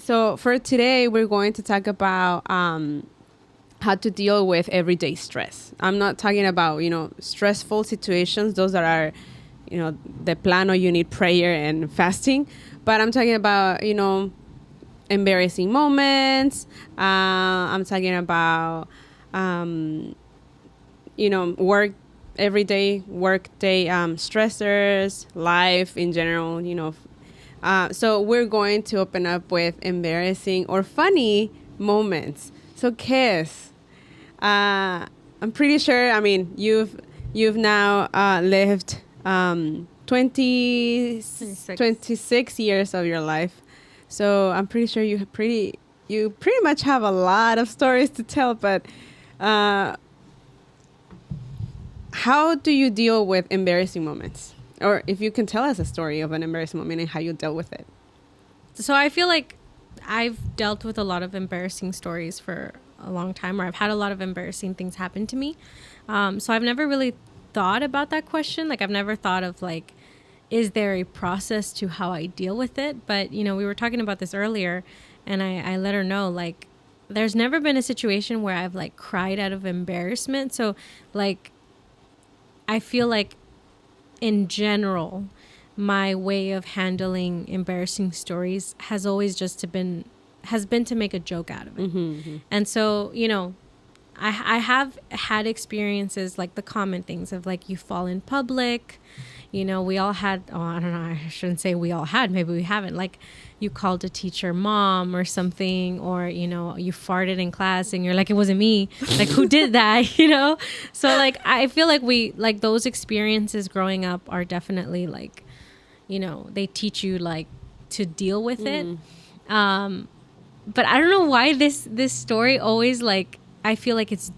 So for today, we're going to talk about how to deal with everyday stress. I'm not talking about, stressful situations. Those that are, the plano, you need prayer and fasting. But I'm talking about, embarrassing moments. I'm talking about, work, everyday work day stressors, life in general, so we're going to open up with embarrassing or funny moments. So, Kes, I'm pretty sure. I mean, you've now lived 26 years of your life. So I'm pretty sure you pretty much have a lot of stories to tell. But how do you deal with embarrassing moments? Or if you can tell us a story of an embarrassing moment and how you dealt with it. So I feel like I've dealt with a lot of embarrassing stories for a long time, or I've had a lot of embarrassing things happen to me. So I've never really thought about that question. Like, I've never thought of, like, is there a process to how I deal with it? But, we were talking about this earlier, and I let her know, like, there's never been a situation where I've, like, cried out of embarrassment. So, like, I feel like in general, my way of handling embarrassing stories has always been to make a joke out of it. Mm-hmm, mm-hmm. And so, I have had experiences like the common things of, like, you fall in public. We all had, I don't know, I shouldn't say we all had, maybe we haven't. Like, you called a teacher mom or something, or, you farted in class and you're like, it wasn't me. Like, who did that, So, like, I feel like those experiences growing up are definitely, like, they teach you, like, to deal with it. But I don't know why this story always, like, I feel like it's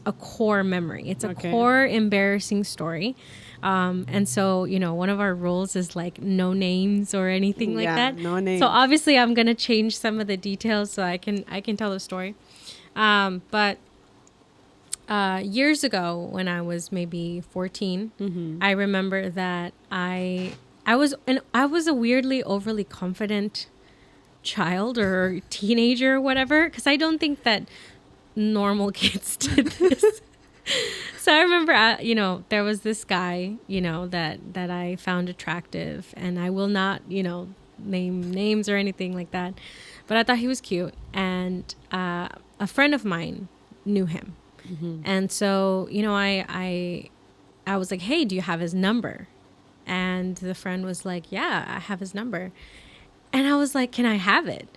a core memory. It's a core embarrassing story. And so, one of our rules is, like, no names or anything like that. No names. So obviously I'm going to change some of the details so I can tell the story. But years ago, when I was maybe 14, Mm-hmm. I remember that I was a weirdly overly confident child or teenager or whatever, because I don't think that normal kids did this. So I remember, there was this guy, that I found attractive, and I will not, name names or anything like that, but I thought he was cute, and a friend of mine knew him. Mm-hmm. And so, I was like, hey, do you have his number? And the friend was like, yeah, I have his number. And I was like, can I have it?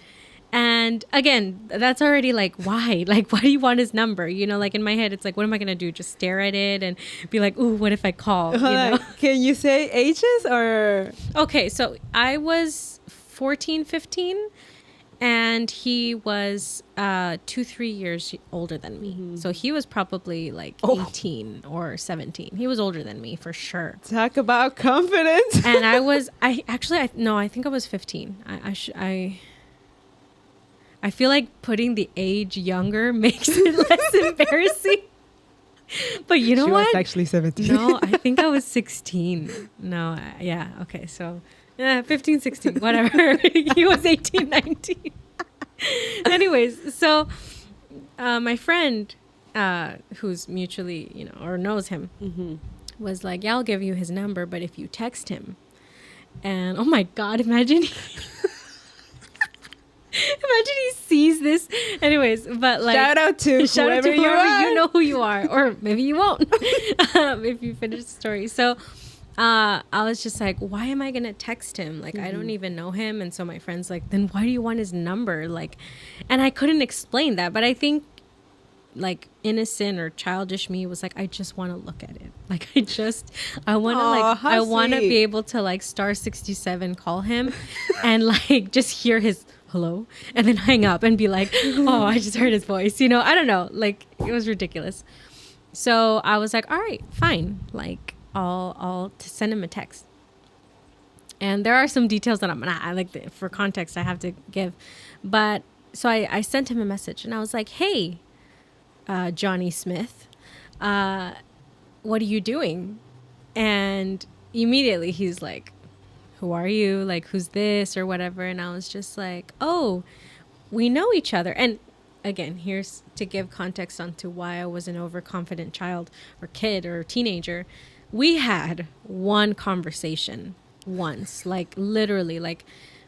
And again, that's already like, why? Like, why do you want his number? Like, in my head, it's like, what am I going to do? Just stare at it and be like, ooh, what if I call? Can you say ages or? Okay, so I was 14, 15, and he was 2-3 years older than me. Mm-hmm. So he was probably like 18 or 17. He was older than me for sure. Talk about confidence. And I think I was 15. I feel like putting the age younger makes it less embarrassing. But you know what? She was actually 17. No, I think I was 16. No, yeah. Okay, so 15, 16, whatever. He was 18, 19. Anyways, so my friend, who's mutually, or knows him, Mm-hmm. was like, yeah, I'll give you his number, but if you text him. And oh my God, imagine he sees this. Anyways, but like, shout out to whoever you are. You know who you are, or maybe you won't if you finish the story. So I was just like, why am I gonna text him? Like, I don't even know him. And so my friend's like, then why do you want his number? Like, and I couldn't explain that, but I think, like, innocent or childish me was like, I just want to look at it. Like, I want to I want to be able to, like, star 67 call him and, like, just hear his hello and then hang up and be like, oh, I just heard his voice. I don't know. Like, it was ridiculous. So I was like, all right, fine. Like, I'll send him a text. And there are some details that I like for context I have to give. But so I sent him a message and I was like, hey, Johnny Smith, what are you doing? And immediately he's like, who are you? Like, who's this or whatever? And I was just like, oh, we know each other. And again, here's to give context onto why I was an overconfident child or kid or teenager. We had one conversation once, like literally, like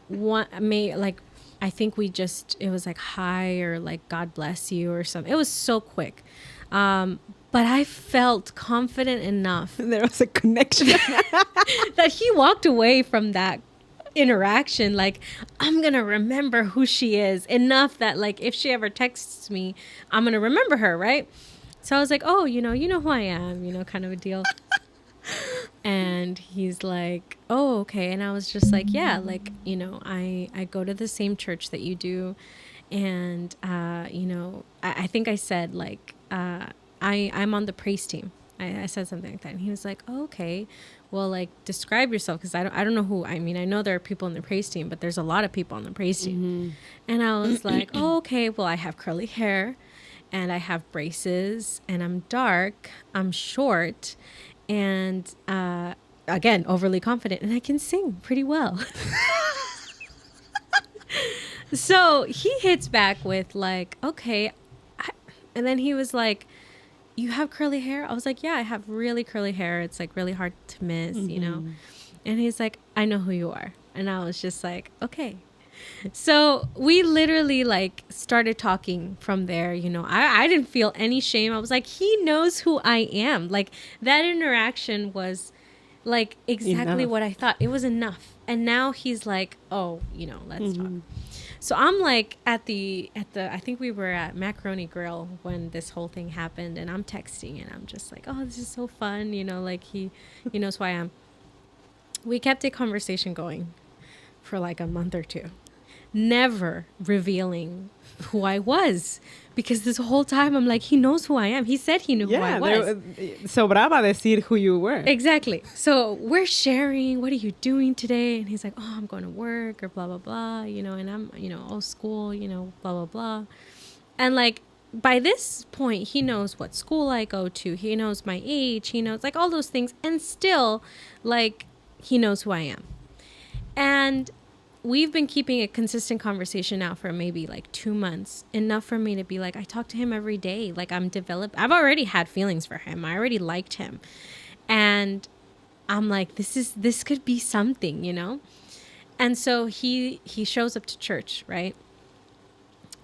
one may like I think we just it was like hi or like God bless you or something. It was so quick. But I felt confident enough There was a connection. that he walked away from that interaction like, I'm gonna remember who she is enough that like if she ever texts me, I'm gonna remember her, right? So I was like, oh, you know who I am, kind of a deal. And he's like, oh, okay. And I was just like, yeah, like, I go to the same church that you do. And, I think I said like, I'm on the praise team. I said something like that. And he was like, oh, okay, well, like describe yourself. Cause I don't know who, I mean, I know there are people on the praise team, but there's a lot of people on the praise team. Mm-hmm. And I was like, oh, okay, well, I have curly hair and I have braces and I'm dark, I'm short, and again, overly confident, and I can sing pretty well. So he hits back with like, okay. And then he was like, you have curly hair? I was like, yeah, I have really curly hair. It's like really hard to miss, And he's like, I know who you are. And I was just like, okay. So we literally like started talking from there. I didn't feel any shame. I was like, he knows who I am. Like that interaction was like exactly what I thought. It was enough. And now he's like, oh, let's talk. So I'm like at the I think we were at Macaroni Grill when this whole thing happened, and I'm texting and I'm just like, oh, this is so fun, like he knows who I am. We kept a conversation going for like a month or two, never revealing who I was, because this whole time I'm like, he knows who I am. He said he knew who I was. Sobraba decir who you were. Exactly. So we're sharing, what are you doing today? And he's like, oh, I'm going to work or blah, blah, blah, and I'm, oh, school, blah, blah, blah. And like, by this point, he knows what school I go to. He knows my age. He knows like all those things. And still, like, he knows who I am. And we've been keeping a consistent conversation now for maybe like 2 months, enough for me to be like, I talk to him every day. Like I've already had feelings for him. I already liked him. And I'm like, this could be something, And so he shows up to church, right?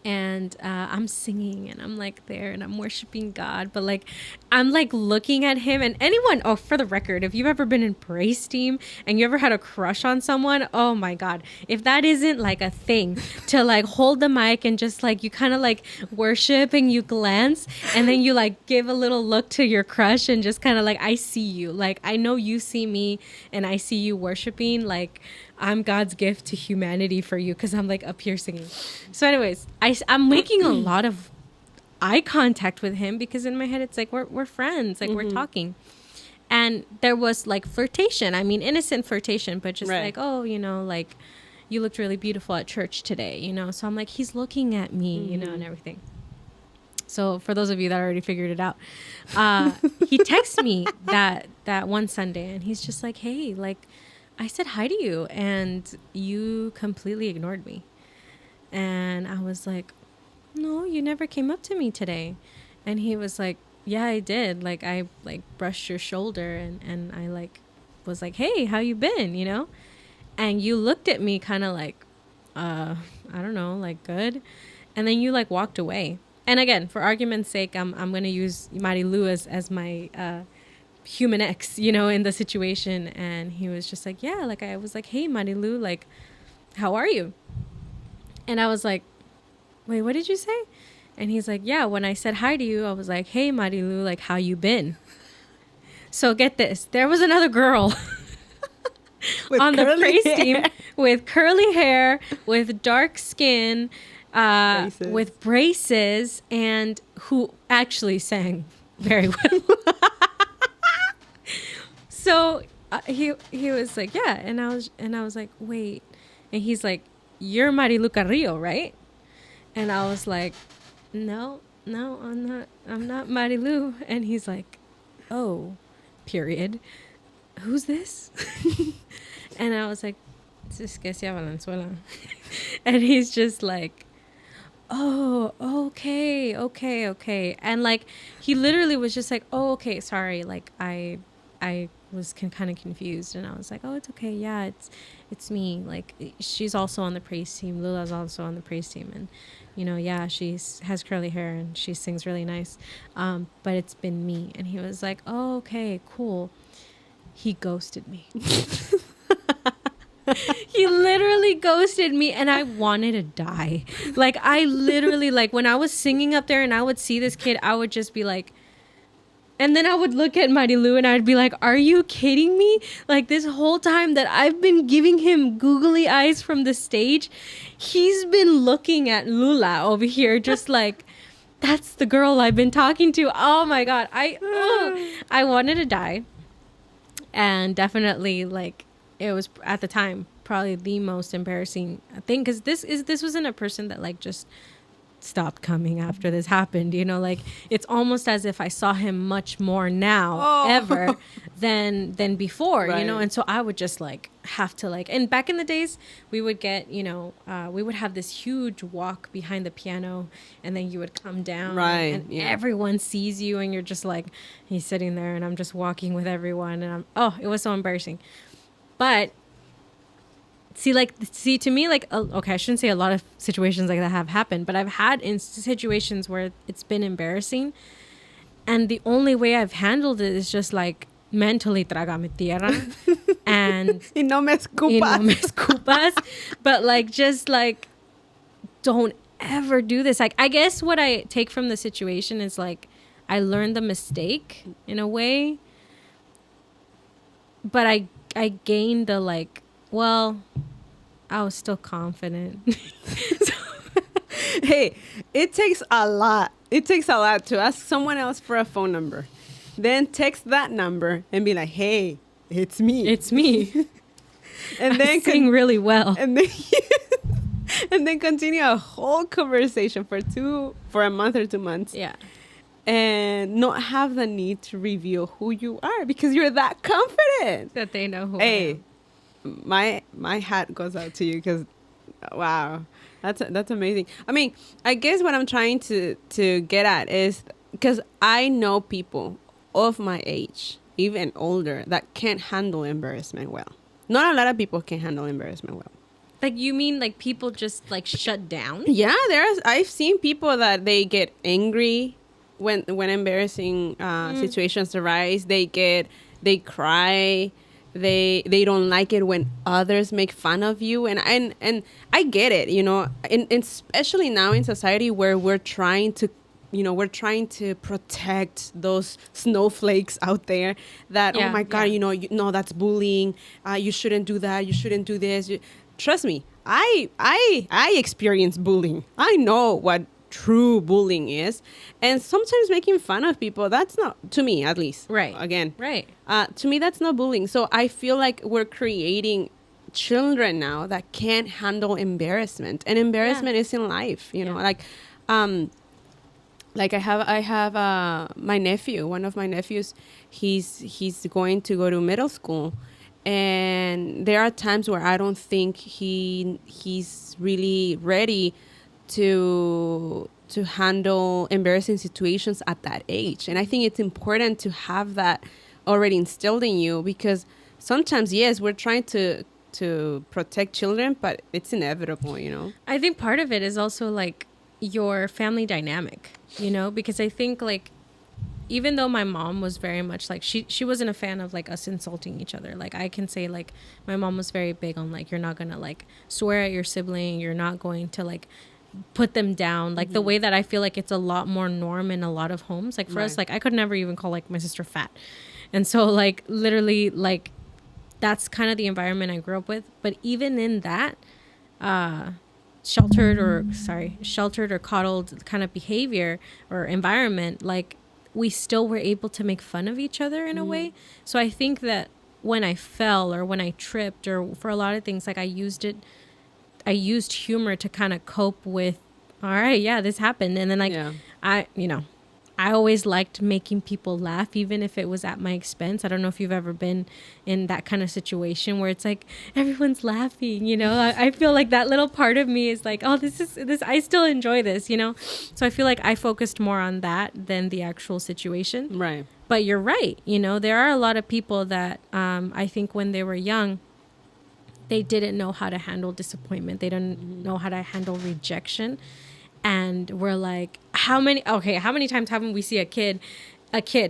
And I'm singing and I'm like there and I'm worshiping God, but like I'm like looking at him. And anyone, oh, for the record, if you've ever been in praise team and you ever had a crush on someone, oh my God, if that isn't like a thing to like hold the mic and just like you kind of like worship and you glance and then you like give a little look to your crush and just kind of like, I see you, like I know you see me and I see you worshiping, like I'm God's gift to humanity for you, because I'm like up here singing. So anyways, I'm making a lot of eye contact with him, because in my head it's like we're friends, like we're talking. And there was like flirtation. I mean, innocent flirtation, but just like, oh, like you looked really beautiful at church today, So I'm like, he's looking at me, and everything. So for those of you that already figured it out, he texted me that one Sunday and he's just like, hey, like, I said hi to you and you completely ignored me. And I was like, no, you never came up to me today. And he was like, yeah, I did. Like, I like brushed your shoulder and I like was like, hey, how you been? And you looked at me kind of like, I don't know, like good. And then you like walked away. And again, for argument's sake, I'm going to use Marilu as my, human ex, in the situation. And he was just like, yeah, like I was like, hey Marilu, like how are you? And I was like, wait, what did you say? And he's like, yeah, when I said hi to you, I was like, hey Marilu, like how you been? So get this, there was another girl on the praise team with curly hair, with dark skin, with braces, and who actually sang very well. So he was like, yeah, and I was like, wait, and he's like, you're Marilu Carrillo, right? And I was like, no, I'm not Marilu. And he's like, oh, period. Who's this? And I was like, es que sea Valenzuela. And he's just like, oh, okay. And like, he literally was just like, oh, okay, sorry. Like, I was kind of confused, and I was like, oh, it's okay. Yeah, it's me. Like, she's also on the praise team. Lula's also on the praise team. And, yeah, has curly hair and she sings really nice. But it's been me. And he was like, oh, okay, cool. He ghosted me. He literally ghosted me, and I wanted to die. Like, I literally, like, when I was singing up there and I would see this kid, I would just be like, and then I would look at Marilu and I'd be like, are you kidding me? Like, this whole time that I've been giving him googly eyes from the stage, he's been looking at Lula over here just like, that's the girl I've been talking to. Oh my God. I wanted to die. And definitely, like, it was at the time probably the most embarrassing thing, because this wasn't a person that like just stopped coming after this happened. Like, it's almost as if I saw him much more now ever than before. Right. And so I would just like have to like, and back in the days we would get, we would have this huge walk behind the piano, and then you would come down, right, and everyone sees you, and you're just like, he's sitting there and I'm just walking with everyone, and it was so embarrassing. But see, to me, like, okay, I shouldn't say a lot of situations like that have happened, but I've had in situations where it's been embarrassing, and the only way I've handled it is just like mentally, trágame tierra, and y no me escupas. Y no me escupas. But like, just like, don't ever do this. Like, I guess what I take from the situation is like, I learned the mistake in a way, but I gained the like, well, I was still confident. Hey, it takes a lot. It takes a lot to ask someone else for a phone number. Then text that number and be like, hey, it's me. It's me. And then I sing really well. And then and then continue a whole conversation for a month or 2 months. Yeah. And not have the need to reveal who you are because you're that confident. That they know who I am. My hat goes out to you because, wow, that's amazing. I mean, I guess what I'm trying to get at is because I know people of my age, even older, that can't handle embarrassment well. Not a lot of people can handle embarrassment well. Like, you mean like people just like shut down? Yeah, I've seen people that they get angry when embarrassing situations arise. They cry. They don't like it when others make fun of you, and I get it, and especially now in society where we're trying to protect those snowflakes out there that, oh my God, no, that's bullying. You shouldn't do that. You shouldn't do this. Trust me, I experience bullying. I know what true bullying is, and sometimes making fun of people, that's not, to me at least, right, again, right, to me that's not bullying. So I feel like we're creating children now that can't handle embarrassment, and embarrassment is in life, like I have my nephew, one of my nephews, he's going to go to middle school, and there are times where I don't think he's really ready to handle embarrassing situations at that age. And I think it's important to have that already instilled in you, because sometimes, yes, we're trying to protect children, but it's inevitable, I think part of it is also like your family dynamic, because I think like, even though my mom was very much like, she wasn't a fan of like us insulting each other. Like, I can say like my mom was very big on like, you're not gonna like swear at your sibling, you're not going to like put them down, like the way that I feel like it's a lot more norm in a lot of homes. Like for us, like I could never even call like my sister fat, and so like literally like that's kind of the environment I grew up with. But even in that sheltered or coddled kind of behavior or environment, like we still were able to make fun of each other in a way. So I think that when I fell or when I tripped or for a lot of things, like I used humor to kind of cope with, all right, yeah, this happened. And then like, I always liked making people laugh, even if it was at my expense. I don't know if you've ever been in that kind of situation where it's like everyone's laughing, you know. I feel like that little part of me is like, oh, this. I still enjoy this, you know. So I feel like I focused more on that than the actual situation. Right. But you're right. You know, there are a lot of people that I think when they were young, they didn't know how to handle disappointment. They didn't know how to handle rejection. And we're like, how many times haven't we see a kid,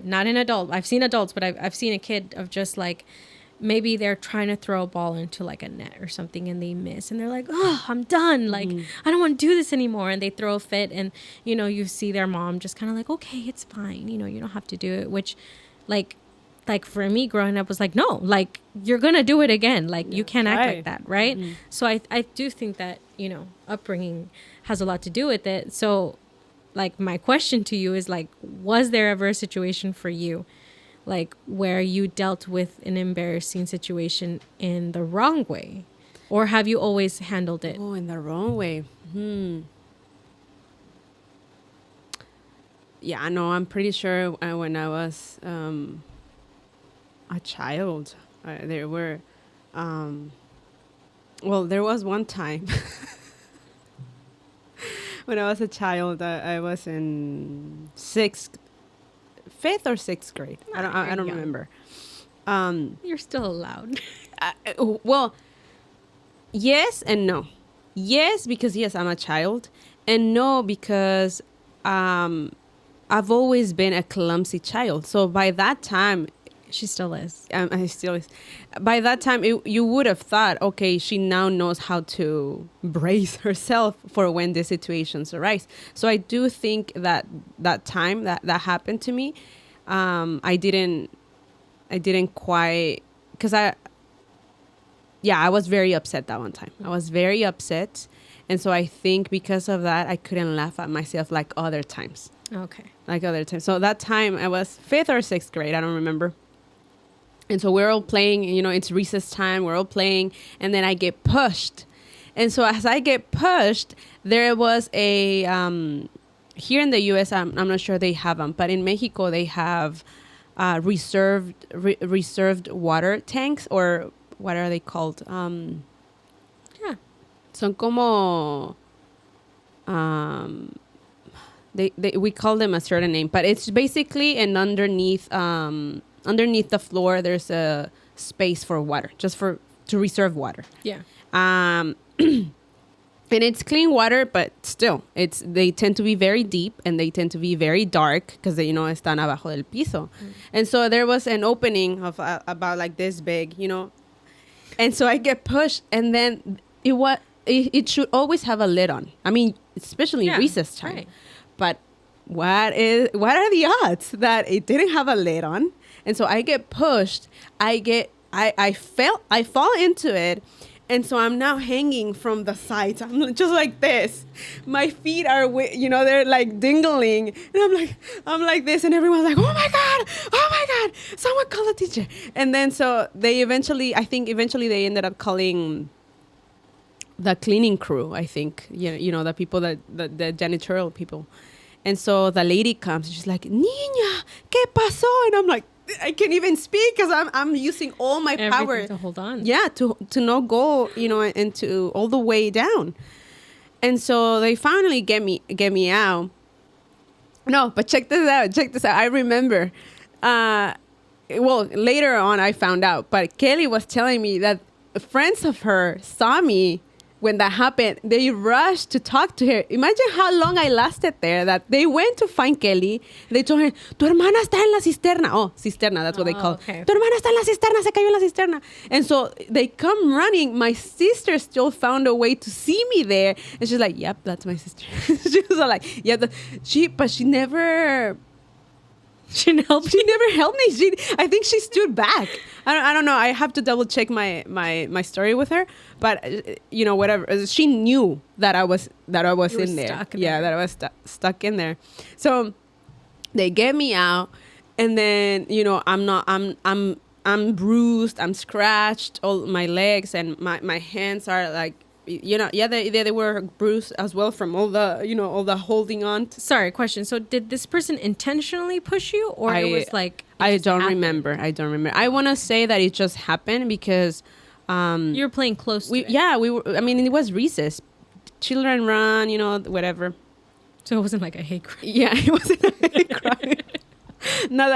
not an adult. I've seen adults, but I've seen a kid of just like, maybe they're trying to throw a ball into like a net or something and they miss. And they're like, oh, I'm done. Like, I don't want to do this anymore. And they throw a fit. And, you know, you see their mom just kind of like, okay, it's fine. You know, you don't have to do it. Which like for me growing up was like, no, like you're going to do it again. Like you can't act like that. Right. So I do think that, you know, upbringing has a lot to do with it. So like my question to you is like, was there ever a situation for you like where you dealt with an embarrassing situation in the wrong way, or have you always handled it? Oh, in the wrong way. Yeah, no, I'm pretty sure when I was a child, there were, there was one time when I was a child, I was in fifth or sixth grade. I don't remember. You're still allowed. Well, yes and no. Yes, because yes, I'm a child, and no, because I've always been a clumsy child. So by that time, she still is. I still is. By that time, you would have thought, okay, she now knows how to brace herself for when the situations arise. So I do think that time that happened to me, I didn't quite, because I was very upset that one time. I was very upset. And so I think because of that, I couldn't laugh at myself like other times. Okay. Like other times. So that time I was fifth or sixth grade. I don't remember. And so we're all playing, you know, it's recess time. We're all playing. And then I get pushed. And so as I get pushed, there was a, here in the U.S., I'm not sure they have them, but in Mexico, they have reserved water tanks, or what are they called? Yeah. Son como, we call them a certain name, but it's basically an underneath the floor, there's a space for water, just to reserve water. Yeah. And it's clean water, but still, they tend to be very deep and they tend to be very dark because they, you know, están abajo del piso. And so there was an opening of about like this big, you know, and so I get pushed, and then it should always have a lid on. I mean, especially recess time. Right. But what are the odds that it didn't have a lid on? And so I get pushed. I fall into it. And so I'm now hanging from the sides. I'm just like this. My feet are, they're like dingling. And I'm like this. And everyone's like, oh my God, someone call the teacher. And then so they eventually they ended up calling the cleaning crew, I think, you know, the people the janitorial people. And so the lady comes, and she's like, Niña, ¿qué pasó? And I'm like, I can't even speak because I'm using all my power to hold on. Yeah, to not go, you know, into all the way down. And so they finally get me out. No, but check this out. I remember. Later on I found out, but Kelly was telling me that friends of her saw me when that happened. They rushed to talk to her. Imagine how long I lasted there, that they went to find Kelly. They told her, tu hermana está en la cisterna. Oh, cisterna, that's what they call it. Okay. Tu hermana está en la cisterna, se cayó en la cisterna. And so they come running. My sister still found a way to see me there. And she's like, yep, that's my sister. She was like, yeah, but she never... She never helped me. I think she stood back. I don't know. I have to double check my story with her. But you know, whatever. She knew that I was in there. Yeah, that I was stuck in there. So they get me out, and then you know, I'm bruised. I'm scratched. All my legs and my hands are like you know, yeah, they were bruised as well from all the, you know, all the holding on. Sorry, question. So did this person intentionally push you, or it was like I don't remember. I don't remember. I want to say that it just happened because you were playing close to it. yeah, we were. I mean, it was recess. Children run, you know, whatever. So it wasn't like a hate crime. Yeah, it wasn't a hate crime. Not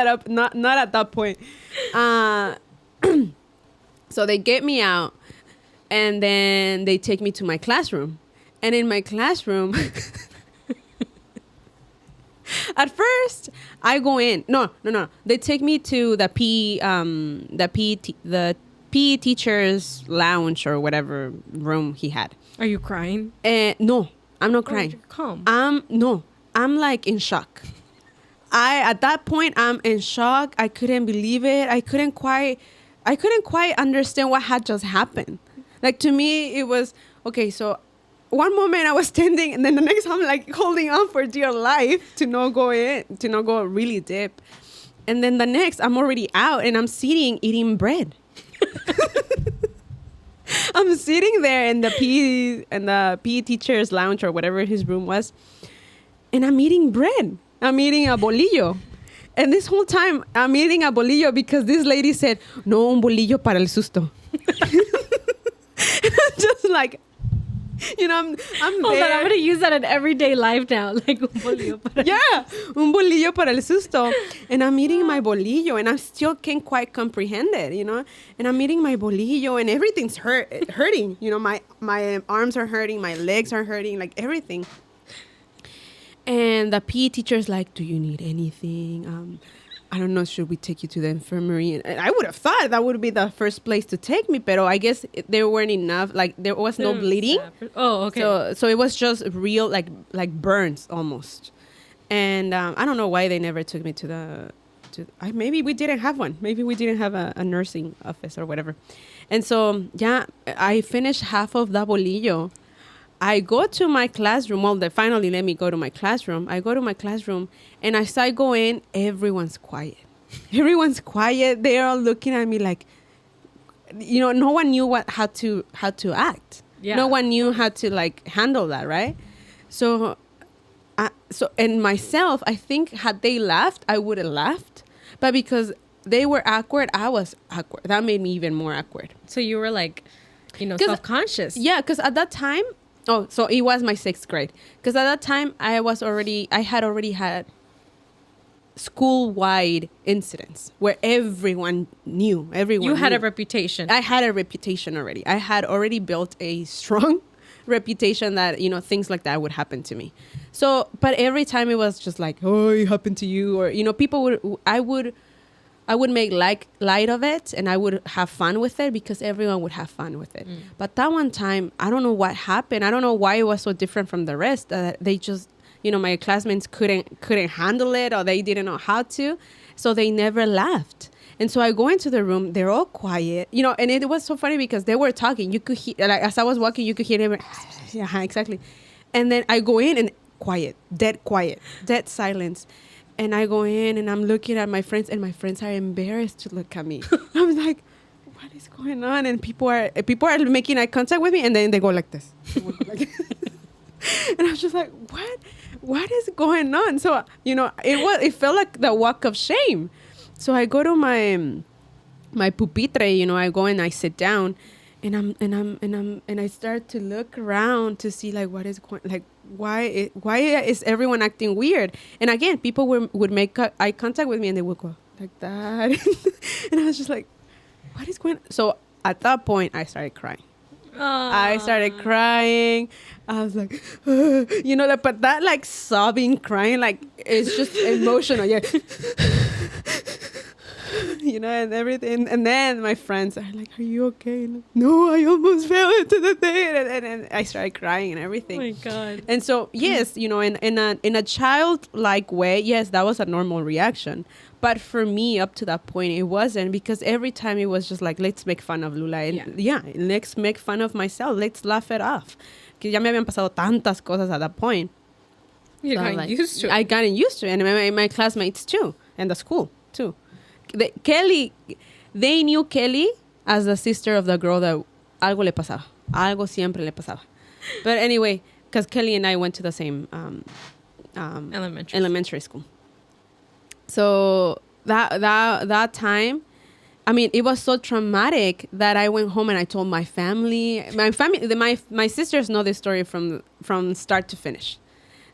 at that point. So they get me out, and then they take me to my classroom. And in my classroom, at first I go in. No. They take me to the PE teacher's lounge or whatever room he had. Are you crying? No, I'm not crying. You're calm. I'm like in shock. At that point I'm in shock. I couldn't believe it. I couldn't quite understand what had just happened. Like, to me it was okay. So one moment I was standing, and then the next I'm like holding on for dear life to not go really deep. And then the next I'm already out and I'm sitting eating bread. I'm sitting there in the PE teacher's lounge or whatever his room was, and I'm eating bread. I'm eating a bolillo. And this whole time I'm eating a bolillo because this lady said, "No, un bolillo para el susto." And I'm just like, you know, I'm Hold there. on, I'm gonna use that in everyday life now. Like un bolillo para Yeah, un bolillo para el susto. And I'm eating my bolillo, and I still can't quite comprehend it, you know. And I'm eating my bolillo, and everything's hurting. You know, my arms are hurting, my legs are hurting, like everything. And the PE teacher's like, "Do you need anything? I don't know, should we take you to the infirmary?" And I would have thought that would be the first place to take me, pero I guess there weren't enough, like there was no bleeding. Oh, okay. So it was just real, like burns almost. And I don't know why they never took me maybe we didn't have one. Maybe we didn't have a nursing office or whatever. And so, yeah, I finished half of the bolillo. I go to my classroom. Well, they finally let me go to my classroom. I go to my classroom, and as I go in, everyone's quiet. Everyone's quiet. They're all looking at me like, you know, no one knew how to act. Yeah. No one knew how to like handle that, right? So and myself, I think had they laughed, I would have laughed, but because they were awkward, I was awkward. That made me even more awkward. So you were like, you know, self-conscious. Yeah, because at that time. Oh, so it was my 6th grade. Because at that time, I had already had school-wide incidents where everyone knew. You had a reputation. I had a reputation already. I had already built a strong reputation that, you know, things like that would happen to me. So, but every time it was just like, "Oh, it happened to you," or, you know, I would make light of it, and I would have fun with it because everyone would have fun with it. But that one time, I don't know what happened. I don't know why it was so different from the rest. They just, you know, my classmates couldn't handle it, or they didn't know how to, so they never laughed. And so I go into the room. They're all quiet, you know, and it was so funny because they were talking. You could hear, like, as I was walking, you could hear them. Yeah, exactly. And then I go in and quiet, dead silence. And I go in and I'm looking at my friends, and my friends are embarrassed to look at me. I'm like, what is going on? And people are making eye contact with me, and then they go like this. And I was just like, what is going on? So, you know, it felt like the walk of shame. So I go to my pupitre, you know, I go and I sit down, and I start to look around to see like what is going, like why is everyone acting weird? And again, people would make eye contact with me, and they would go like that. And I was just like, what is going on? So at that point I started crying. I started crying. I was like, you know, but that like sobbing crying, like it's just emotional. Yeah. You know, and everything. And then my friends are like, are you okay? Like, no, I almost fell into the thing. And I started crying and everything. Oh my God. And so, yes, you know, in a childlike way, yes, that was a normal reaction. But for me, up to that point, it wasn't, because every time it was just like, let's make fun of Lula. And yeah, let's make fun of myself. Let's laugh it off. Que ya me habían pasado tantas cosas at that point. You got like, used to it. I got used to it. And my classmates too. And the school too. They knew Kelly as the sister of the girl that algo le pasaba. Algo siempre le pasaba. But anyway, because Kelly and I went to the same elementary school. So that time, I mean, it was so traumatic that I went home and I told my family. My sisters know this story from start to finish.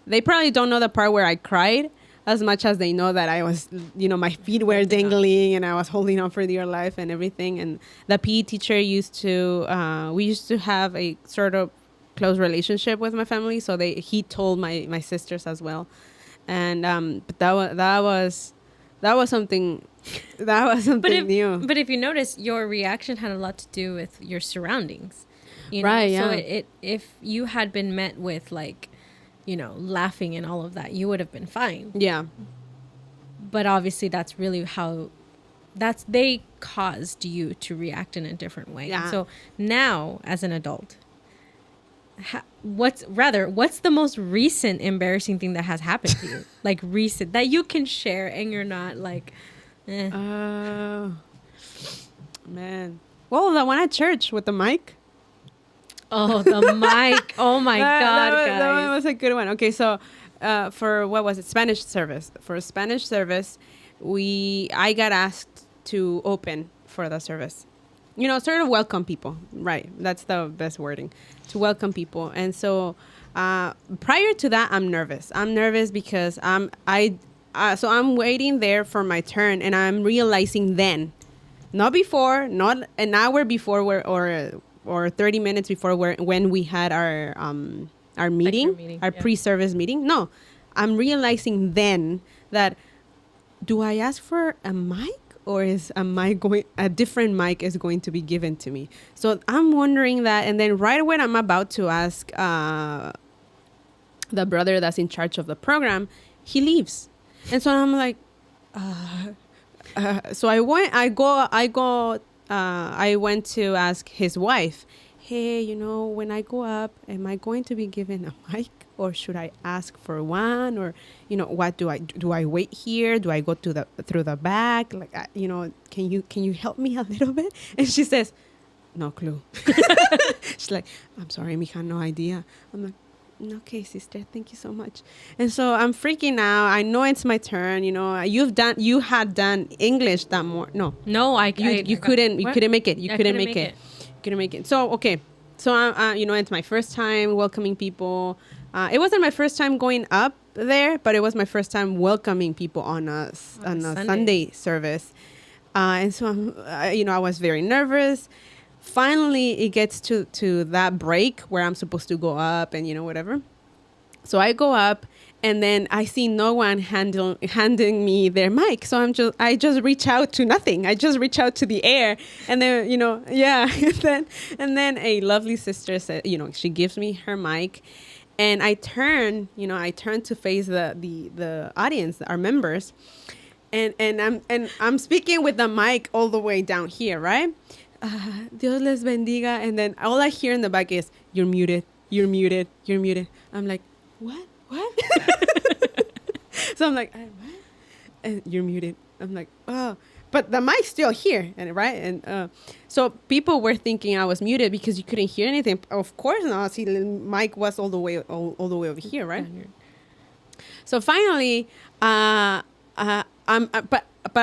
They probably don't know the part where I cried as much as they know that I was, my feet were dangling and I was holding on for dear life and everything. And the PE teacher we used to have a sort of close relationship with my family. So he told my sisters as well. And, but that was something, new. But if you notice, your reaction had a lot to do with your surroundings. Right, yeah. So if you had been met with like, laughing and all of that, you would have been fine. Yeah. But obviously that's really they caused you to react in a different way. Yeah. And so now as an adult, what's the most recent embarrassing thing that has happened to you? Like recent that you can share and you're not like, man. Well, the one at church with the mic. Oh, the mic. Oh, my God, guys. That was a good one. Okay, so for, what was it? Spanish service. For Spanish service, I got asked to open for the service. Sort of welcome people. Right. That's the best wording. To welcome people. And so prior to that, I'm nervous. I'm nervous because so I'm waiting there for my turn, and I'm realizing then, not before, not an hour before or 30 minutes before when we had our meeting, our pre-service meeting. No, I'm realizing then that, do I ask for a mic or is a different mic is going to be given to me? So I'm wondering that. And then right when I'm about to ask the brother that's in charge of the program, he leaves. And so I'm like, so I went to ask his wife, hey, when I go up, am I going to be given a mic, or should I ask for one? Or, what do I wait here? Do I go through the back? Like, can you help me a little bit? And she says, no clue. She's like, I'm sorry, mija, no idea. I'm like, okay, sister, thank you so much. And so I'm freaking out. I know it's my turn. You had done English that more. No, you couldn't make it. You couldn't make it. Couldn't make it. So okay, so it's my first time welcoming people. It wasn't my first time going up there, but it was my first time welcoming people on a Sunday service. And so I was very nervous. Finally, it gets to that break where I'm supposed to go up and, whatever. So I go up, and then I see no one handing me their mic. So I just reach out to nothing. I just reach out to the air. And then, yeah. and then a lovely sister said, she gives me her mic. And I turn to face the audience, our members. And I'm speaking with the mic all the way down here, right? Dios les bendiga. And then all I hear in the back is, you're muted, you're muted, you're muted. I'm like, what? So I'm like, what? And you're muted. I'm like, oh. But the mic's still here, right? And so people were thinking I was muted because you couldn't hear anything. Of course not. See, the mic was all the way over here, right? So finally, but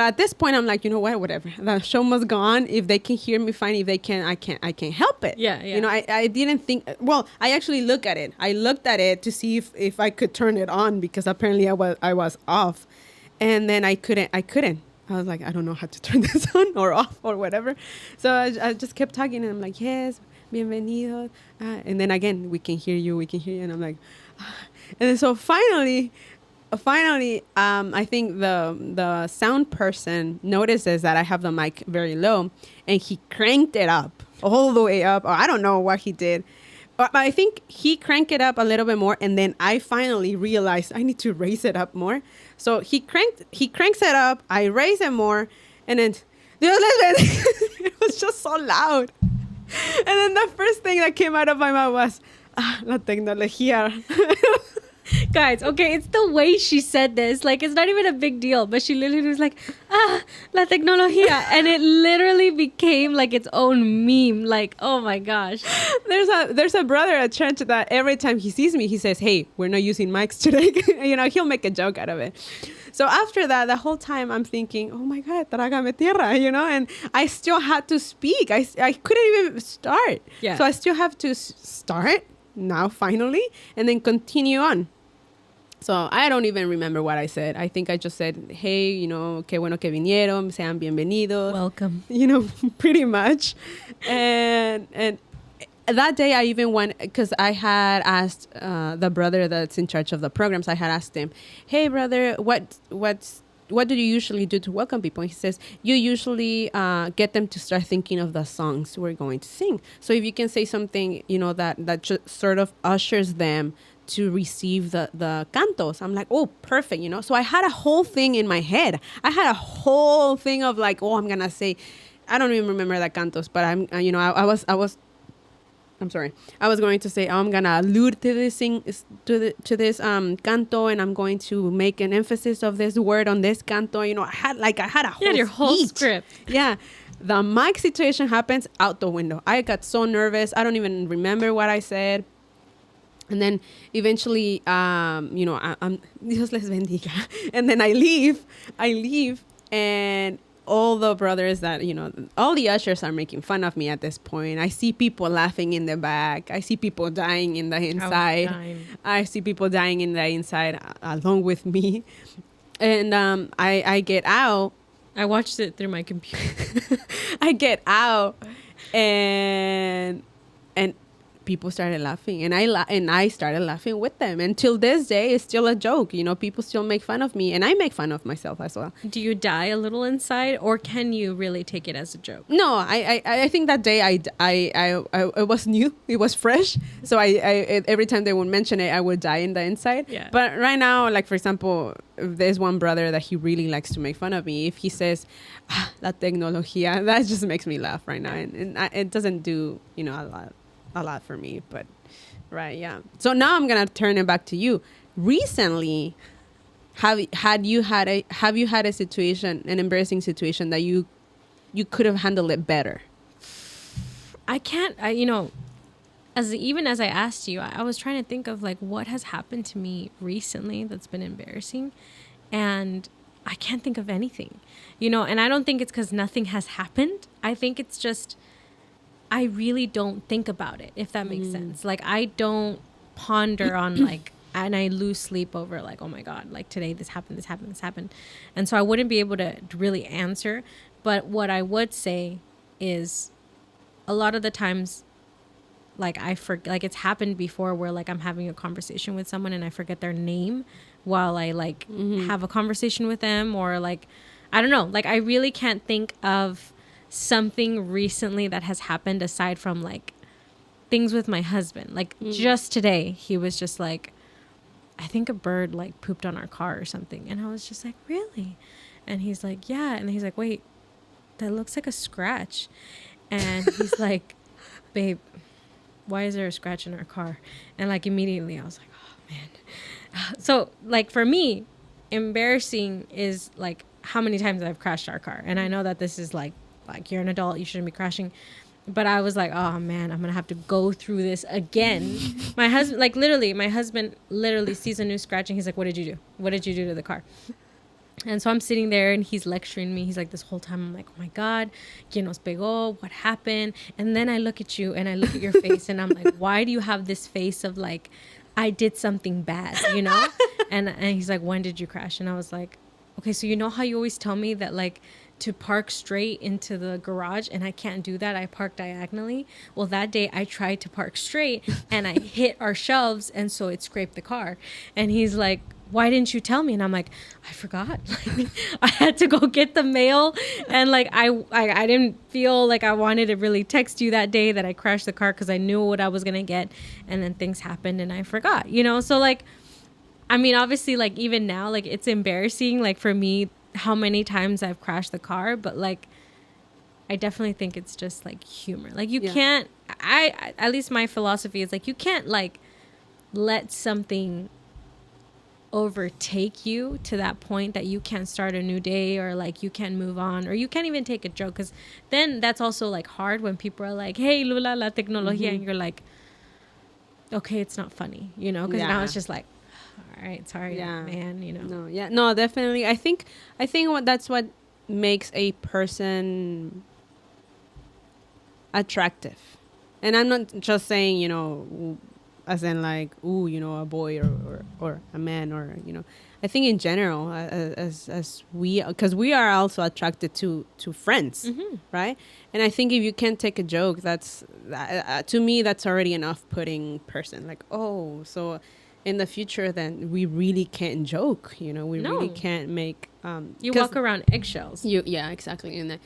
at this point, I'm like, whatever. The show must go on. If they can hear me, fine. If they can, I can't help it. Yeah. I didn't think. Well, I actually looked at it. I looked at it to see if I could turn it on, because apparently I was off, and then I couldn't. I was like, I don't know how to turn this on or off or whatever. So I just kept talking, and I'm like, yes, bienvenido. And then again, we can hear you. And I'm like, and then so finally, I think the sound person notices that I have the mic very low, and he cranked it up all the way up. Or I don't know what he did. But I think he cranked it up a little bit more, and then I finally realized I need to raise it up more. So he cranks it up, I raise it more, and then it was just so loud. And then the first thing that came out of my mouth was, la tecnología. Guys, okay, it's the way she said this. Like, it's not even a big deal, but she literally was like, la tecnología. And it literally became like its own meme. Like, oh my gosh. There's a brother at church that every time he sees me, he says, hey, we're not using mics today. He'll make a joke out of it. So after that, the whole time I'm thinking, oh my God, trágame tierra, and I still had to speak. I couldn't even start. Yeah. So I still have to start now, finally, and then continue on. So I don't even remember what I said. I think I just said, hey, qué bueno que vinieron, sean bienvenidos. Welcome. Pretty much. And that day I even went, because I had asked the brother that's in charge of the programs, I had asked him, hey, brother, what do you usually do to welcome people? And he says, you usually get them to start thinking of the songs we're going to sing. So if you can say something, that sort of ushers them to receive the cantos. I'm like, oh, perfect, So I had a whole thing in my head. I had a whole thing of like, oh, I'm going to say, I don't even remember the cantos, but I'm sorry. I was going to say, I'm going to allude to this this canto, and I'm going to make an emphasis of this word on this canto. I had a whole your whole speech. script. Yeah. The mic situation happens out the window. I got so nervous. I don't even remember what I said. And then eventually, I'm Dios les bendiga. And then I leave, and all the brothers that, all the ushers are making fun of me at this point. I see people laughing in the back. I see people dying in the inside. I see people dying in the inside along with me. And I get out. I watched it through my computer. I get out, and people started laughing, and I started laughing with them. And till this day, it's still a joke. People still make fun of me, and I make fun of myself as well. Do you die a little inside, or can you really take it as a joke? No, I think that day I was new. It was fresh. So I every time they would mention it, I would die in the inside. Yeah. But right now, like, for example, there's one brother that he really likes to make fun of me. If he says, la tecnología, that just makes me laugh right now. And it doesn't do, a lot for me, but right, yeah. So now I'm gonna turn it back to you. Recently, have you had a situation, an embarrassing situation that you could have handled it better? As I asked you, I was trying to think of like what has happened to me recently that's been embarrassing, and I can't think of anything, and I don't think it's because nothing has happened. I think it's just I really don't think about it, if that makes sense. Like, I don't ponder on, like, and I lose sleep over, like, oh, my God, like, today this happened. And so I wouldn't be able to really answer. But what I would say is a lot of the times, like, it's happened before where, like, I'm having a conversation with someone and I forget their name while I, like, have a conversation with them. Or, like, I don't know. Like, I really can't think of something recently that has happened aside from like things with my husband. Like just today, he was just like, I think a bird like pooped on our car or something. And I was just like, really? And he's like, yeah. And he's like, wait, that looks like a scratch. And he's like, babe, why is there a scratch in our car? And like immediately I was like, oh man. So like for me, embarrassing is like how many times I've crashed our car. And I know that this is like you're an adult, you shouldn't be crashing. But I was like, oh man, I'm gonna have to go through this again. My husband literally sees a new scratch and he's like, what did you do? What did you do to the car? And so I'm sitting there and he's lecturing me. He's like, this whole time I'm like, oh my God, ¿quién nos pegó? What happened? And then I look at you and I look at your face and I'm like, why do you have this face of like, I did something bad, And he's like, when did you crash? And I was like, okay, so you know how you always tell me that like to park straight into the garage and I can't do that. I park diagonally. Well, that day I tried to park straight and I hit our shelves and so it scraped the car. And he's like, why didn't you tell me? And I'm like, I forgot. Like, I had to go get the mail and like I didn't feel like I wanted to really text you that day that I crashed the car because I knew what I was going to get. And then things happened and I forgot, So like, I mean, obviously like even now, like it's embarrassing like for me how many times I've crashed the car, but like I definitely think it's just like humor. Like you can't, at least my philosophy is like you can't like let something overtake you to that point that you can't start a new day, or like you can't move on, or you can't even take a joke, because then that's also like hard when people are like, hey, Lula, la tecnología, and you're like, okay, it's not funny, you know, because now it's just like, all right, sorry, man, you know. No, definitely. I think that's what makes a person attractive. And I'm not just saying, as in like, ooh, a boy or a man, or, I think in general, as we, because we are also attracted to friends, right? And I think if you can't take a joke, that's, to me, that's already an off-putting person. Like, oh, so in the future, then we really can't joke, we really can't make... you walk around eggshells. Yeah, exactly. And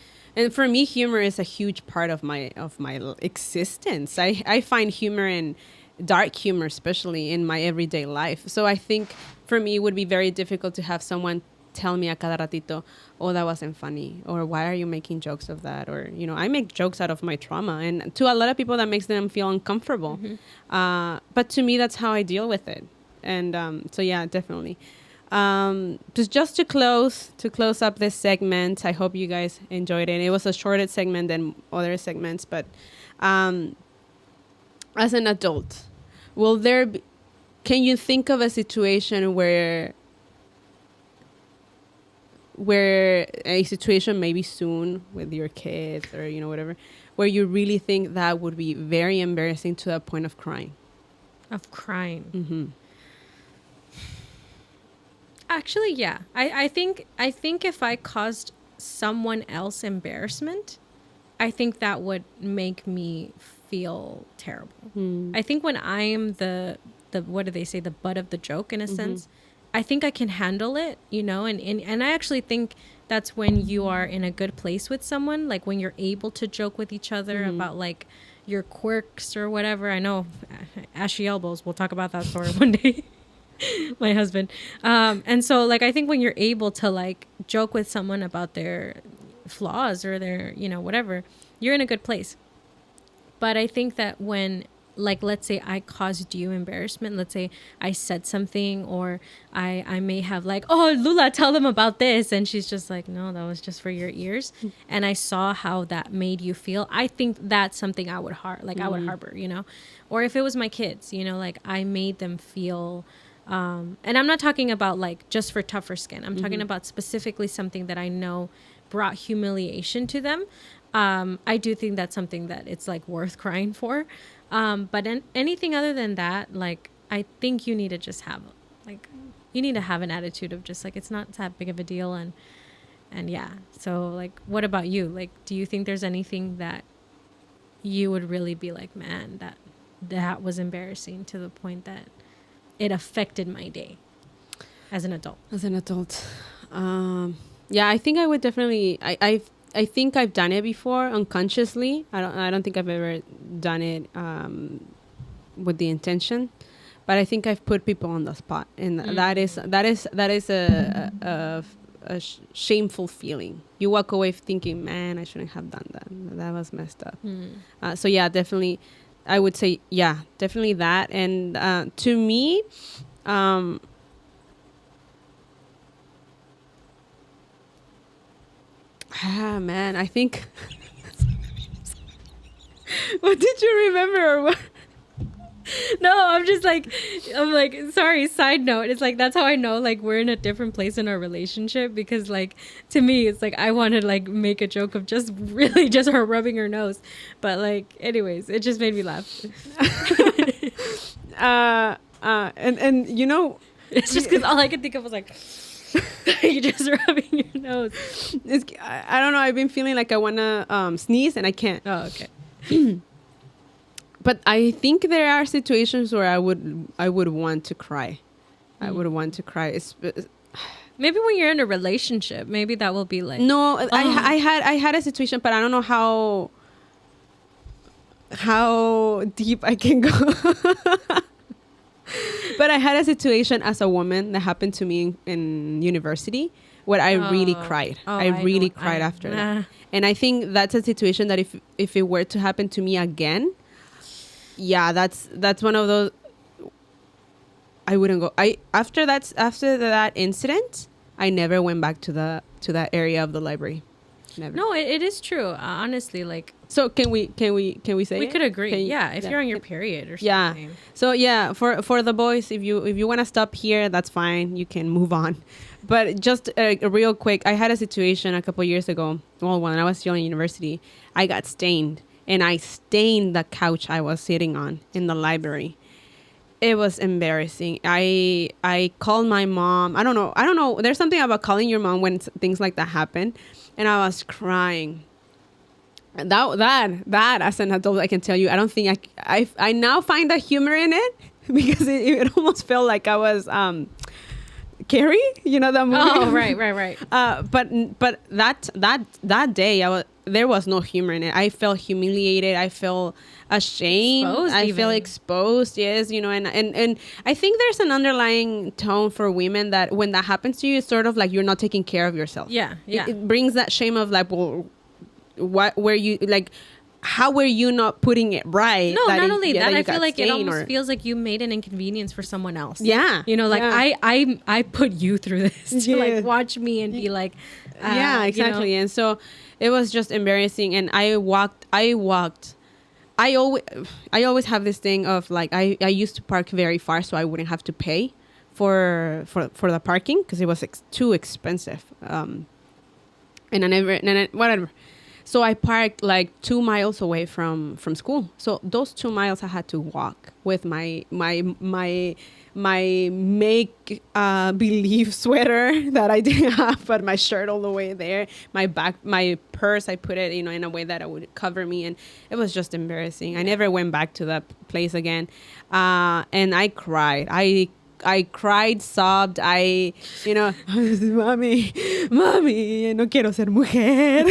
for me, humor is a huge part of my existence. I find humor, in dark humor, especially in my everyday life. So I think for me, it would be very difficult to have someone tell me a cada ratito, oh, that wasn't funny, or why are you making jokes of that? Or, I make jokes out of my trauma, and to a lot of people that makes them feel uncomfortable. But to me, that's how I deal with it. And so yeah, definitely. Just to close up this segment, I hope you guys enjoyed it. It was a shorter segment than other segments, but as an adult, can you think of a situation where a situation, maybe soon with your kids, or whatever, where you really think that would be very embarrassing to the point of crying? Actually, yeah. I think if I caused someone else embarrassment, I think that would make me feel terrible. I think when I am the what do they say, the butt of the joke, in a sense, I think I can handle it, and I actually think that's when you are in a good place with someone, like when you're able to joke with each other about like your quirks or whatever. I know, ashy elbows, we'll talk about that story one day. My husband. And so like, I think when you're able to like joke with someone about their flaws or their, whatever, you're in a good place. But I think that when, like, let's say I caused you embarrassment, let's say I said something, or I may have like, oh, Lula, tell them about this, and she's just like, no, that was just for your ears, and I saw how that made you feel. I think that's something I would I would harbor, or if it was my kids, like I made them feel, and I'm not talking about like just for tougher skin. I'm talking about specifically something that I know brought humiliation to them. I do think that's something that it's like worth crying for. But anything other than that, like, I think you need to just have, like, you need to have an attitude of just like, it's not that big of a deal. And yeah. So like, what about you? Like, do you think there's anything that you would really be like, man, that was embarrassing to the point that it affected my day as an adult? Yeah, I think I would definitely, I think I've done it before unconsciously. I don't think I've ever done it with the intention, but I think I've put people on the spot, and that is a shameful feeling. You walk away thinking, man, I shouldn't have done that. That was messed up. So yeah, definitely, I would say, yeah, definitely that. And to me, man, I think... What did you remember, or what? No, I'm like, sorry, side note. It's like, that's how I know, like, we're in a different place in our relationship, because, like, to me, it's like, I want to, like, make a joke of just really just her rubbing her nose. But, like, anyways, it just made me laugh. And it's just because all I could think of was, like... You're just rubbing your nose. I don't know. I've been feeling like I want to sneeze and I can't. Oh, okay. But I think there are situations where I would want to cry. I would want to cry. Maybe when you're in a relationship, maybe that will be like... No, oh. I had a situation, but I don't know how deep I can go. But I had a situation as a woman that happened to me in university where I really cried. I really cried after that. And I think that's a situation that if it were to happen to me again, yeah, that's one of those. I wouldn't go. After that incident, I never went back to that area of the library. Never. No, it is true. Honestly, like, So can we say we it? could agree. Can you- Yeah, if you're on your period or Yeah. something. So yeah, for the boys, if you want to stop here, that's fine. You can move on. But just real quick, I had a situation a couple years ago. Well, when I was still in university, I got stained, and I stained the couch I was sitting on in the library. It was embarrassing. I called my mom. I don't know. There's something about calling your mom when things like that happen, and I was crying. That as an adult, I can tell you, I don't think I now find the humor in it because it almost felt like I was Carrie, you know that movie. Oh, right. But that day, there was no humor in it. I felt humiliated. I felt ashamed. Exposed I feel even. exposed. Yes, you know, and I think there's an underlying tone for women that when that happens to you, it's sort of like you're not taking care of yourself. Yeah. It brings that shame of like, well, what were you like? How were you not putting it right? No, not only that, I you feel got like it stained almost or- feels like you made an inconvenience for someone else. Yeah, You know, like yeah. I put you through this to Yeah. like watch me and be like, Yeah, exactly. You know, And so it was just embarrassing. And I walked. I always have this thing of like I used to park very far so I wouldn't have to pay for the parking because it was too expensive. And whatever. So I parked like 2 miles away from school. So those 2 miles I had to walk with my make believe sweater that I didn't have, but my shirt all the way there. My purse, I put it, you know, in a way that it would cover me, and it was just embarrassing. I never went back to that place again, and I cried. I cried, sobbed. You know, mami, no quiero ser mujer.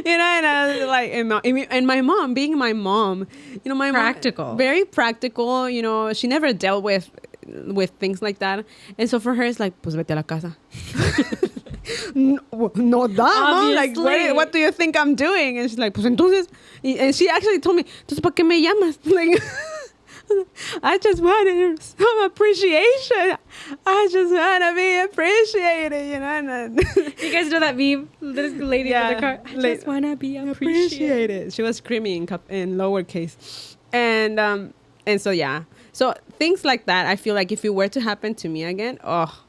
You know, and I was like, and my mom, being my mom, you know, my Practical. mom, very practical. You know, she never dealt with things like that, and so for her, it's like, pues vete a la casa. No, that, mom. Like, Obviously. what do you think I'm doing? And she's like, pues entonces, and she actually told me, entonces, ¿para qué me llamas? Like. I just wanted some appreciation. I just want to be appreciated, you know. And you guys know that meme? This lady in the car. I just want to be appreciated. She was screaming in lowercase, and so yeah. So things like that, I feel like if it were to happen to me again, oh,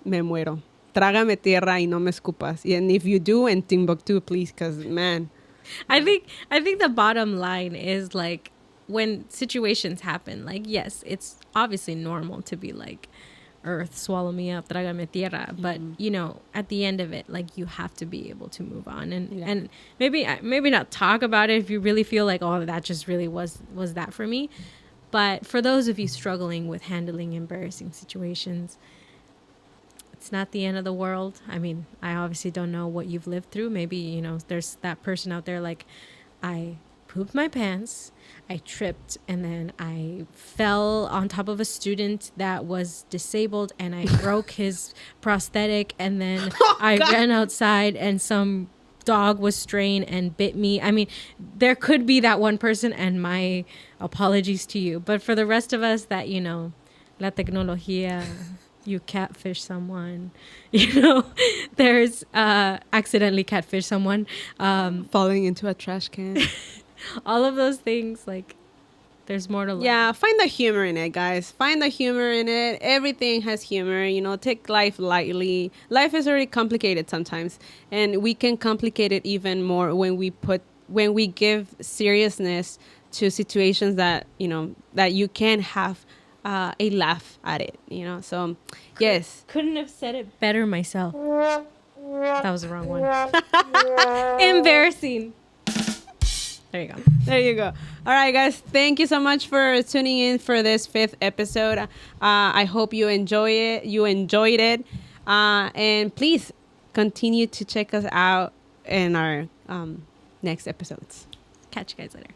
me muero. Trágame tierra y no me escupas. And if you do, in Timbuktu, please, because man. I think the bottom line is like, when situations happen, like, yes, it's obviously normal to be like, earth, swallow me up, trágame tierra. But, you know, at the end of it, like, you have to be able to move on. And maybe not talk about it if you really feel like, oh, that just really was that for me. But for those of you struggling with handling embarrassing situations, it's not the end of the world. I mean, I obviously don't know what you've lived through. Maybe, you know, there's that person out there like, I pooped my pants, I tripped, and then I fell on top of a student that was disabled, and I broke his prosthetic, and then I ran outside and some dog was straying and bit me. I mean, there could be that one person, and my apologies to you. But for the rest of us that, you know, la tecnología, you catfish someone, you know, there's accidentally catfish someone, Falling into a trash can. all of those things, like, there's more to learn. Yeah, find the humor in it, guys. Find the humor in it. Everything has humor. You know, take life lightly. Life is already complicated sometimes, and we can complicate it even more when we give seriousness to situations that, you know, that you can have a laugh at it. You know, so yes. Couldn't have said it better myself. That was the wrong one. Embarrassing. There you go. There you go. All right, guys. Thank you so much for tuning in for this 5th episode. I hope you enjoy it. You enjoyed it. And please continue to check us out in our next episodes. Catch you guys later.